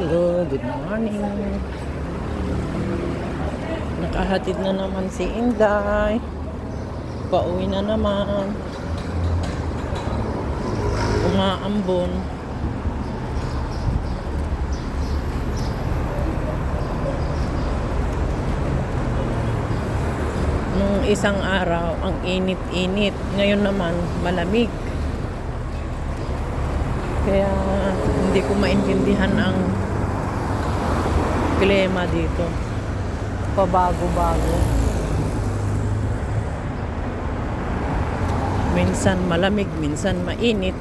Hello, good morning. Nakahatid na naman si Inday. Pauwi na naman. Umaambon. Nung isang araw, ang init-init. Ngayon naman, malamig. Kaya hindi ko maintindihan ang klima dito. Pabago-bago. Minsan malamig, minsan mainit.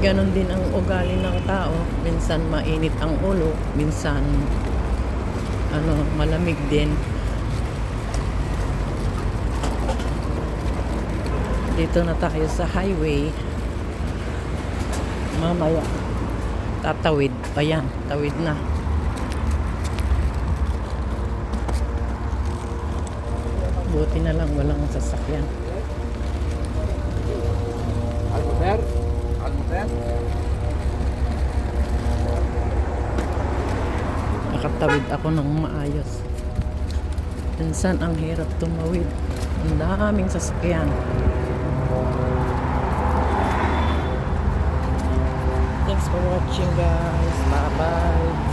Ganon din ang ugali ng tao. Minsan mainit ang ulo, minsan malamig din. Dito na tayo sa highway. Mamaya tatawid. Ayan, tawid na. Buti na lang walang sasakyan. Almoter? Almoter? Nakatawid ako ng maayos. Minsan ang hirap tumawid. Ang daming sasakyan. Thanks for watching, guys. Bye-bye.